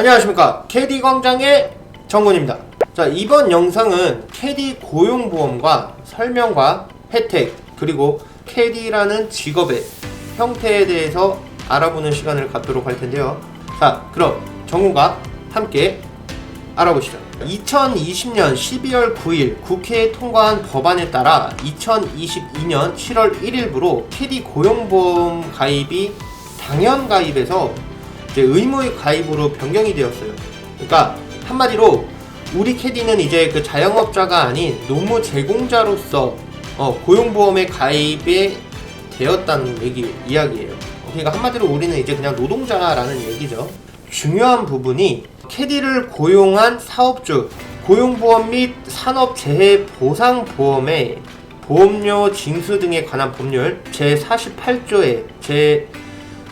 안녕하십니까, 캐디 광장의 정군입니다. 자, 이번 영상은 캐디 고용보험과 설명과 혜택, 그리고 캐디라는 직업의 형태에 대해서 알아보는 시간을 갖도록 할 텐데요. 자, 그럼 정군과 함께 알아보시죠. 2020년 12월 9일 국회에 통과한 법안에 따라 2022년 7월 1일부로 캐디 고용보험 가입이 당연 가입에서 이제 의무의 가입으로 변경이 되었어요. 그러니까 한마디로 우리 캐디는 이제 그 자영업자가 아닌 노무 제공자로서 고용보험에 가입이 되었다는 이야기예요. 그러니까 한마디로 우리는 이제 그냥 노동자라는 얘기죠. 중요한 부분이 캐디를 고용한 사업주, 고용보험 및 산업재해보상보험의 보험료 징수 등에 관한 법률 제48조의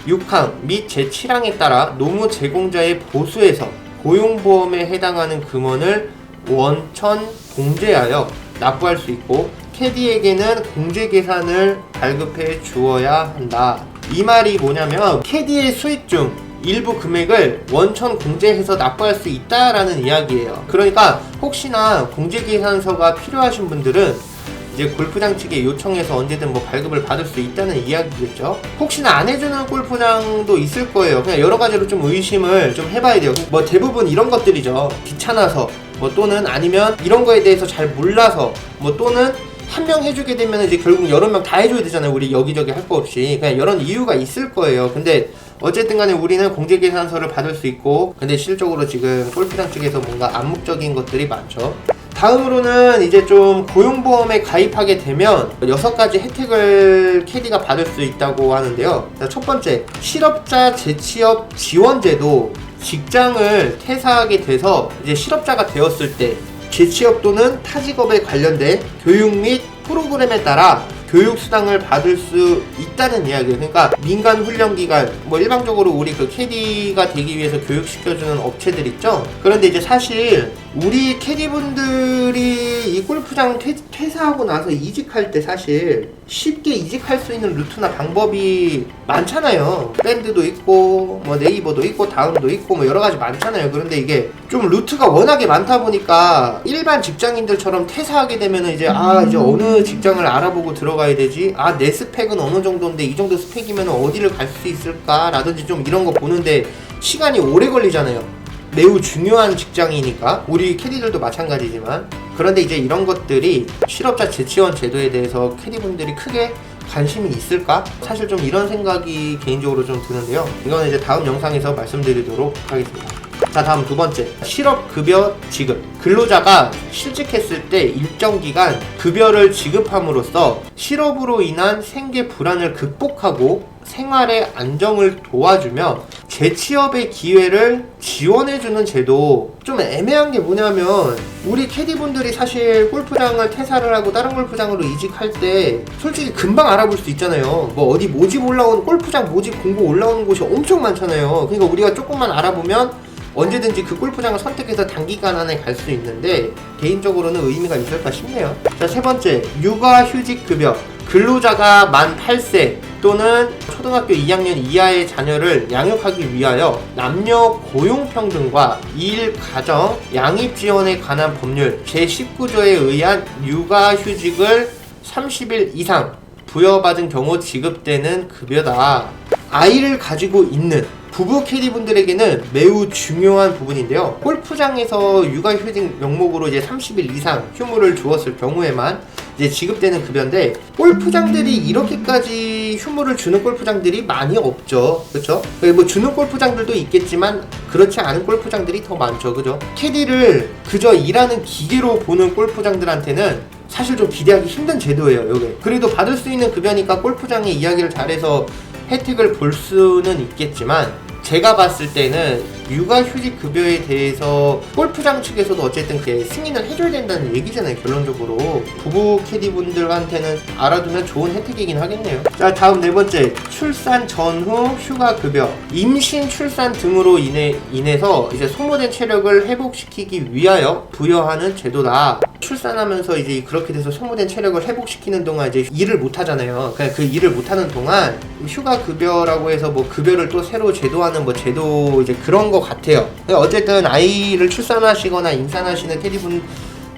제6항 및 제7항에 따라 노무 제공자의 보수에서 고용보험에 해당하는 금원을 원천 공제하여 납부할 수 있고, 캐디에게는 공제계산을 발급해 주어야 한다. 이 말이 뭐냐면 캐디의 수익 중 일부 금액을 원천 공제해서 납부할 수 있다라는 이야기예요. 그러니까 혹시나 공제계산서가 필요하신 분들은 이제 골프장 측에 요청해서 언제든 뭐 발급을 받을 수 있다는 이야기겠죠. 혹시나 안 해주는 골프장도 있을 거예요. 그냥 여러 가지로 좀 의심을 좀 해봐야 돼요. 뭐 대부분 이런 것들이죠. 귀찮아서, 뭐 또는 아니면 이런 거에 대해서 잘 몰라서, 뭐 또는 한 명 해주게 되면 이제 결국 여러 명 다 해줘야 되잖아요. 우리 여기저기 할 거 없이. 그냥 이런 이유가 있을 거예요. 근데 어쨌든 간에 우리는 공제계산서를 받을 수 있고, 근데 실적으로 지금 골프장 측에서 뭔가 암묵적인 것들이 많죠. 다음으로는 이제 좀 고용보험에 가입하게 되면 6가지 혜택을 캐디가 받을 수 있다고 하는데요. 자, 첫 번째, 실업자 재취업 지원제도. 직장을 퇴사하게 돼서 이제 실업자가 되었을 때 재취업 또는 타직업에 관련된 교육 및 프로그램에 따라 교육수당을 받을 수 있다는 이야기예요. 그러니까 민간훈련기관, 뭐 일반적으로 우리 그 캐디가 되기 위해서 교육시켜주는 업체들 있죠? 그런데 이제 사실 우리 캐디분들이 이 골프장 퇴사하고 나서 이직할 때 사실 쉽게 이직할 수 있는 루트나 방법이 많잖아요. 밴드도 있고, 뭐 네이버도 있고, 다음도 있고, 뭐 여러가지 많잖아요. 그런데 이게 좀 루트가 워낙에 많다 보니까 일반 직장인들처럼 퇴사하게 되면은 이제 이제 어느 직장을 알아보고 들어가야 되지? 내 스펙은 어느 정도인데 이 정도 스펙이면 어디를 갈 수 있을까? 라든지 좀 이런 거 보는데 시간이 오래 걸리잖아요. 매우 중요한 직장이니까. 우리 캐디들도 마찬가지지만. 그런데 이제 이런 것들이 실업자 재취원 제도에 대해서 캐디분들이 크게 관심이 있을까? 사실 좀 이런 생각이 개인적으로 좀 드는데요. 이거는 이제 다음 영상에서 말씀드리도록 하겠습니다. 자, 다음 두 번째, 실업급여 지급. 근로자가 실직했을 때 일정 기간 급여를 지급함으로써 실업으로 인한 생계 불안을 극복하고 생활의 안정을 도와주며 재취업의 기회를 지원해주는 제도. 좀 애매한 게 뭐냐면 우리 캐디분들이 사실 골프장을 퇴사를 하고 다른 골프장으로 이직할 때 솔직히 금방 알아볼 수 있잖아요. 뭐 어디 모집 올라오는, 골프장 모집 공고 올라오는 곳이 엄청 많잖아요. 그러니까 우리가 조금만 알아보면 언제든지 그 골프장을 선택해서 단기간 안에 갈 수 있는데 개인적으로는 의미가 있을까 싶네요. 자, 세 번째, 육아휴직급여. 근로자가 만 8세 또는 초등학교 2학년 이하의 자녀를 양육하기 위하여 남녀 고용평등과 일, 가정, 양립 지원에 관한 법률 제19조에 의한 육아휴직을 30일 이상 부여받은 경우 지급되는 급여다. 아이를 가지고 있는 부부 캐디분들에게는 매우 중요한 부분인데요. 골프장에서 육아휴직 명목으로 이제 30일 이상 휴무를 주었을 경우에만 이제 지급되는 급여인데, 골프장들이 이렇게까지 휴무를 주는 골프장들이 많이 없죠. 그쵸? 뭐 주는 골프장들도 있겠지만 그렇지 않은 골프장들이 더 많죠. 그죠? 캐디를 그저 일하는 기계로 보는 골프장들한테는 사실 좀 기대하기 힘든 제도예요, 요게. 그래도 받을 수 있는 급여니까 골프장의 이야기를 잘해서 혜택을 볼 수는 있겠지만, 제가 봤을 때는 육아휴직 급여에 대해서 골프장 측에서도 어쨌든 그 승인을 해줘야 된다는 얘기잖아요. 결론적으로 부부 캐디분들한테는 알아두면 좋은 혜택이긴 하겠네요. 자, 다음 네 번째, 출산 전후 휴가급여. 임신, 출산 등으로 인해서 이제 소모된 체력을 회복시키기 위하여 부여하는 제도다. 출산하면서 이제 그렇게 돼서 소모된 체력을 회복시키는 동안 이제 일을 못 하잖아요. 그러니까 그 일을 못 하는 동안 휴가 급여라고 해서 뭐 급여를 또 새로 제도하는 뭐 제도 이제 그런 거 같아요. 그러니까 어쨌든 아이를 출산하시거나 임산하시는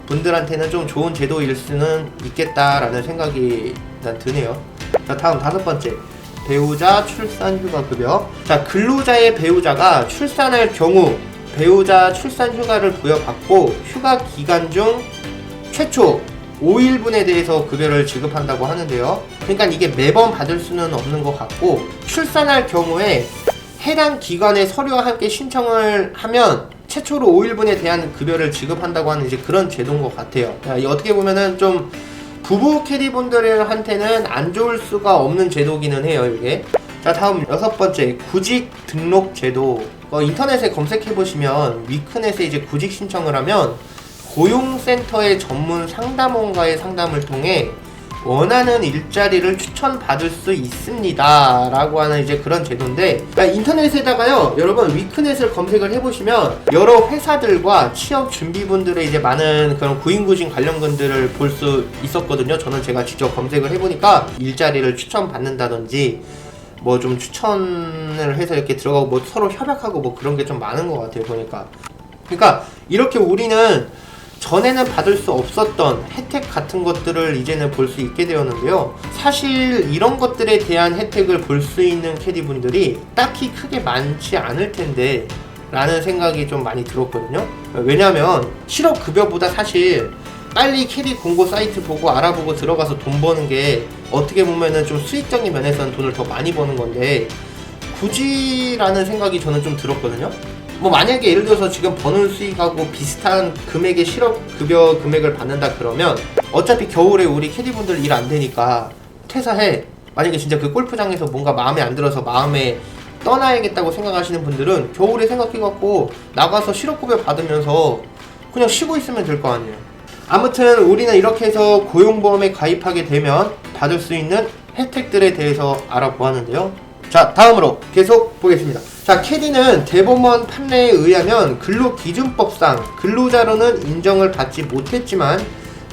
분들한테는 좀 좋은 제도일 수는 있겠다라는 생각이 난 드네요. 자, 다음 5번째. 배우자 출산 휴가 급여. 자, 근로자의 배우자가 출산할 경우 배우자 출산 휴가를 부여받고 휴가 기간 중 최초 5일분에 대해서 급여를 지급한다고 하는데요. 그러니까 이게 매번 받을 수는 없는 것 같고, 출산할 경우에 해당 기관의 서류와 함께 신청을 하면 최초로 5일분에 대한 급여를 지급한다고 하는 이제 그런 제도인 것 같아요. 어떻게 보면은 좀 부부 캐디분들한테는 안 좋을 수가 없는 제도기는 해요, 이게. 자, 다음 6번째. 구직 등록 제도. 인터넷에 검색해보시면 위크넷에 이제 구직 신청을 하면 고용센터의 전문 상담원과의 상담을 통해 원하는 일자리를 추천받을 수 있습니다 라고 하는 이제 그런 제도인데, 인터넷에다가요 여러분 위크넷을 검색을 해보시면 여러 회사들과 취업 준비분들의 이제 많은 그런 구인구직 관련 글들을 볼 수 있었거든요. 저는 제가 직접 검색을 해보니까 일자리를 추천받는다든지 뭐 좀 추천을 해서 이렇게 들어가고 뭐 서로 협약하고 뭐 그런 게 좀 많은 것 같아요, 보니까. 그러니까 이렇게 우리는 전에는 받을 수 없었던 혜택 같은 것들을 이제는 볼 수 있게 되었는데요. 사실 이런 것들에 대한 혜택을 볼 수 있는 캐디분들이 딱히 크게 많지 않을 텐데 라는 생각이 좀 많이 들었거든요. 왜냐면 실업급여보다 사실 빨리 캐디 공고 사이트 보고 알아보고 들어가서 돈 버는 게 어떻게 보면은 좀 수익적인 면에서는 돈을 더 많이 버는 건데 굳이라는 생각이 저는 좀 들었거든요. 뭐 만약에 예를 들어서 지금 버는 수익하고 비슷한 금액의 실업급여 금액을 받는다 그러면 어차피 겨울에 우리 캐디분들 일 안 되니까 퇴사해. 만약에 진짜 그 골프장에서 뭔가 마음에 안 들어서 마음에 떠나야겠다고 생각하시는 분들은 겨울에 생각해갖고 나가서 실업급여 받으면서 그냥 쉬고 있으면 될 거 아니에요. 아무튼 우리는 이렇게 해서 고용보험에 가입하게 되면 받을 수 있는 혜택들에 대해서 알아보았는데요. 자, 다음으로 계속 보겠습니다. 자, 캐디는 대법원 판례에 의하면 근로기준법상 근로자로는 인정을 받지 못했지만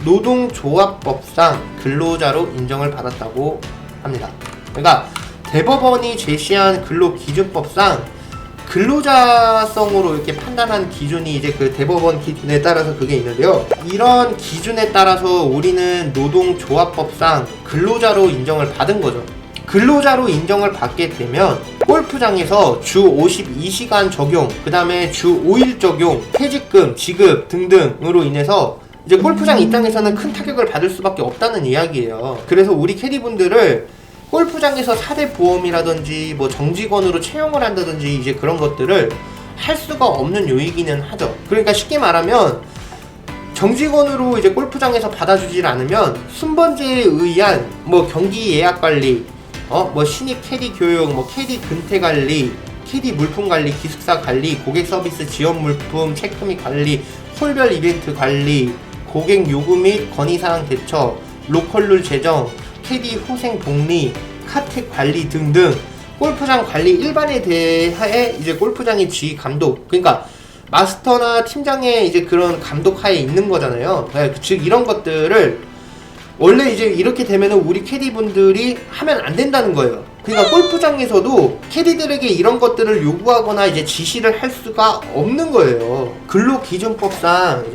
노동조합법상 근로자로 인정을 받았다고 합니다. 그러니까 대법원이 제시한 근로기준법상 근로자성으로 이렇게 판단한 기준이 이제 그 대법원 기준에 따라서 그게 있는데요. 이런 기준에 따라서 우리는 노동조합법상 근로자로 인정을 받은 거죠. 근로자로 인정을 받게 되면 골프장에서 주 52시간 적용, 그 다음에 주 5일 적용, 퇴직금, 지급 등등으로 인해서 이제 골프장 입장에서는 큰 타격을 받을 수밖에 없다는 이야기예요. 그래서 우리 캐디분들을 골프장에서 4대 보험이라든지 뭐 정직원으로 채용을 한다든지 이제 그런 것들을 할 수가 없는 요이기는 하죠. 그러니까 쉽게 말하면 정직원으로 이제 골프장에서 받아주질 않으면 순번제에 의한 뭐 경기 예약 관리, 뭐 신입 캐디 교육, 뭐 캐디 근태 관리, 캐디 물품 관리, 기숙사 관리, 고객 서비스 지원 물품 체크 및 관리, 홀별 이벤트 관리, 고객 요구 및 건의사항 대처, 로컬룰 제정, 캐디 후생 복리, 카텍 관리 등등 골프장 관리 일반에 대해 이제 골프장의 지휘 감독, 그러니까 마스터나 팀장의 이제 그런 감독 하에 있는 거잖아요. 즉 이런 것들을 원래 이제 이렇게 되면은 우리 캐디분들이 하면 안 된다는 거예요. 그러니까 골프장에서도 캐디들에게 이런 것들을 요구하거나 이제 지시를 할 수가 없는 거예요. 근로기준법상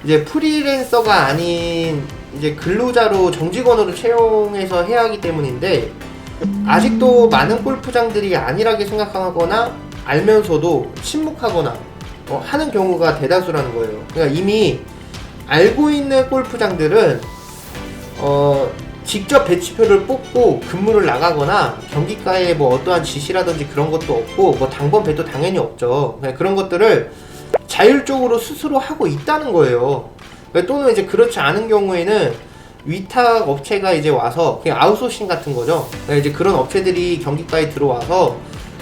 이제 프리랜서가 아닌 이제 근로자로 정직원으로 채용해서 해야 하기 때문인데 아직도 많은 골프장들이 안일하게 생각하거나 알면서도 침묵하거나 하는 경우가 대다수라는 거예요. 그러니까 이미 알고 있는 골프장들은 직접 배치표를 뽑고 근무를 나가거나 경기가에 뭐 어떠한 지시라든지 그런 것도 없고 뭐 당번 배도 당연히 없죠. 그런 것들을 자율적으로 스스로 하고 있다는 거예요. 또는 이제 그렇지 않은 경우에는 위탁 업체가 이제 와서 그냥 아웃소싱 같은 거죠. 이제 그런 업체들이 경기가에 들어와서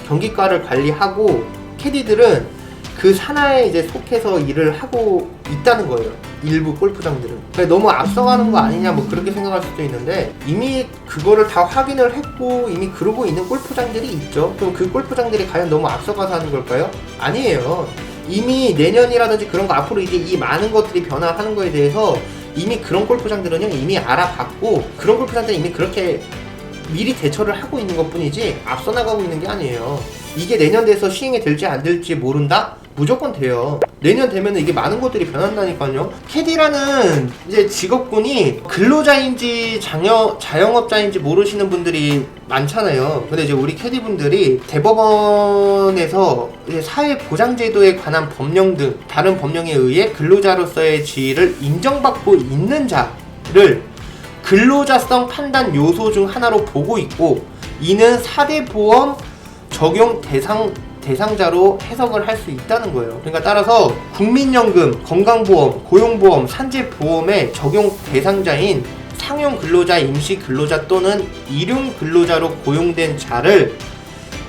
경기가를 관리하고 캐디들은 그 산하에 이제 속해서 일을 하고 있다는 거예요. 일부 골프장들은. 너무 앞서가는 거 아니냐 뭐 그렇게 생각할 수도 있는데 이미 그거를 다 확인을 했고 이미 그러고 있는 골프장들이 있죠. 그럼 그 골프장들이 과연 너무 앞서가서 하는 걸까요? 아니에요. 이미 내년이라든지 그런 거 앞으로 이제 이 많은 것들이 변화하는 거에 대해서 이미 그런 골프장들은요 이미 알아봤고 그런 골프장들은 이미 그렇게 미리 대처를 하고 있는 것 뿐이지 앞서 나가고 있는 게 아니에요. 이게 내년 돼서 시행이 될지 안 될지 모른다? 무조건 돼요. 내년 되면은 이게 많은 것들이 변한다니까요. 캐디라는 이제 직업군이 근로자인지 자영업자인지 모르시는 분들이 많잖아요. 근데 이제 우리 캐디분들이 대법원에서 이제 사회보장제도에 관한 법령 등 다른 법령에 의해 근로자로서의 지위를 인정받고 있는 자를 근로자성 판단 요소 중 하나로 보고 있고, 이는 4대 보험 적용 대상자로 해석을 할 수 있다는 거예요. 그러니까 따라서 국민연금, 건강보험, 고용보험, 산재보험의 적용 대상자인 상용 근로자, 임시 근로자 또는 일용 근로자로 고용된 자를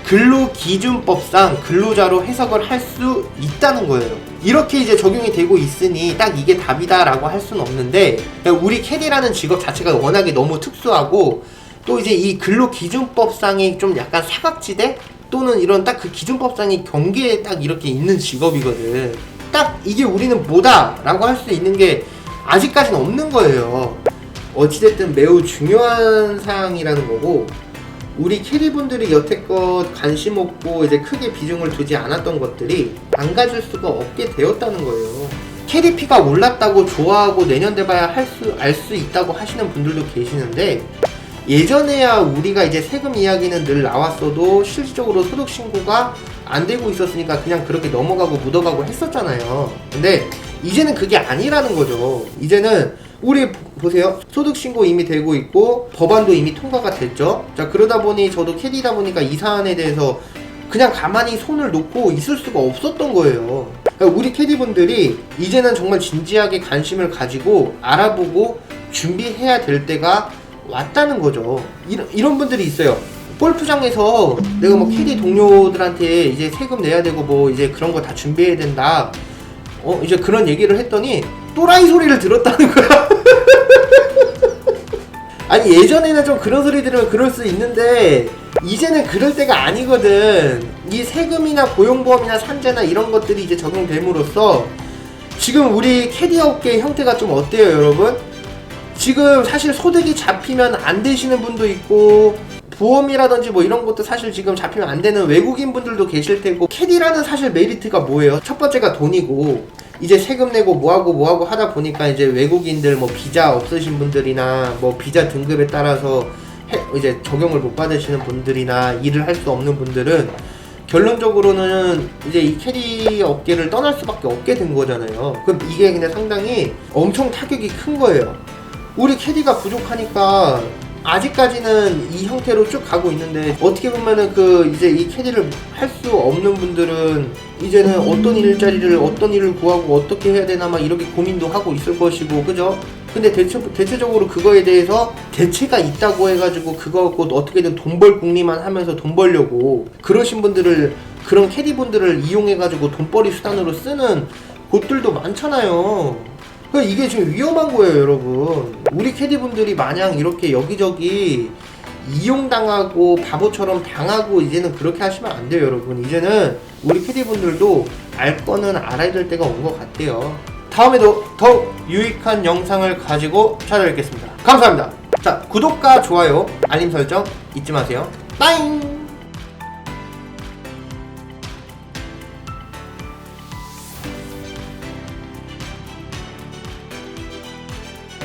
근로기준법상 근로자로 해석을 할 수 있다는 거예요. 이렇게 이제 적용이 되고 있으니 딱 이게 답이다 라고 할 수는 없는데, 우리 캐디라는 직업 자체가 워낙에 너무 특수하고 또 이제 이 근로기준법상이 좀 약간 사각지대 또는 이런 딱 그 기준법상의 경계에 딱 이렇게 있는 직업이거든. 딱 이게 우리는 뭐다 라고 할 수 있는 게 아직까지는 없는 거예요. 어찌됐든 매우 중요한 사항이라는 거고, 우리 캐디분들이 여태껏 관심 없고 이제 크게 비중을 두지 않았던 것들이 망가질 수가 없게 되었다는 거예요. 캐디피가 올랐다고 좋아하고 내년 돼봐야 알 수 있다고 하시는 분들도 계시는데, 예전에야 우리가 이제 세금 이야기는 늘 나왔어도 실질적으로 소득 신고가 안 되고 있었으니까 그냥 그렇게 넘어가고 묻어가고 했었잖아요. 근데 이제는 그게 아니라는 거죠. 이제는 우리 보세요. 소득 신고 이미 되고 있고 법안도 이미 통과가 됐죠. 자, 그러다 보니 저도 캐디다 보니까 이 사안에 대해서 그냥 가만히 손을 놓고 있을 수가 없었던 거예요. 그러니까 우리 캐디분들이 이제는 정말 진지하게 관심을 가지고 알아보고 준비해야 될 때가 왔다는 거죠. 이런 분들이 있어요. 골프장에서 내가 뭐 캐디 동료들한테 이제 세금 내야 되고 뭐 이제 그런 거 다 준비해야 된다. 이제 그런 얘기를 했더니 또라이 소리를 들었다는 거야. 아니, 예전에는 좀 그런 소리 들으면 그럴 수 있는데 이제는 그럴 때가 아니거든. 이 세금이나 고용보험이나 산재나 이런 것들이 이제 적용됨으로써 지금 우리 캐디 업계의 형태가 좀 어때요, 여러분? 지금 사실 소득이 잡히면 안 되시는 분도 있고, 보험이라든지 뭐 이런 것도 사실 지금 잡히면 안 되는 외국인 분들도 계실 테고, 캐디라는 사실 메리트가 뭐예요? 첫 번째가 돈이고, 이제 세금 내고 뭐하고 하다 보니까 이제 외국인들 뭐 비자 없으신 분들이나 뭐 비자 등급에 따라서 이제 적용을 못 받으시는 분들이나 일을 할 수 없는 분들은 결론적으로는 이제 이 캐디 업계를 떠날 수밖에 없게 된 거잖아요. 그럼 이게 그냥 상당히 엄청 타격이 큰 거예요. 우리 캐디가 부족하니까 아직까지는 이 형태로 쭉 가고 있는데, 어떻게 보면은 이제 이 캐디를 할 수 없는 분들은 이제는 어떤 일을 구하고 어떻게 해야 되나 막 이렇게 고민도 하고 있을 것이고, 그죠? 근데 대체적으로 그거에 대해서 대체가 있다고 해가지고 그거 갖고 어떻게든 돈 벌 궁리만 하면서 돈 벌려고 그러신 분들을, 그런 캐디분들을 이용해가지고 돈벌이 수단으로 쓰는 곳들도 많잖아요. 이게 지금 위험한 거예요, 여러분. 우리 캐디분들이 마냥 이렇게 여기저기 이용당하고 바보처럼 당하고 이제는 그렇게 하시면 안 돼요, 여러분. 이제는 우리 캐디분들도 알 거는 알아야 될 때가 온 것 같아요. 다음에도 더욱 유익한 영상을 가지고 찾아뵙겠습니다. 감사합니다. 자, 구독과 좋아요, 알림 설정 잊지 마세요. 빠잉!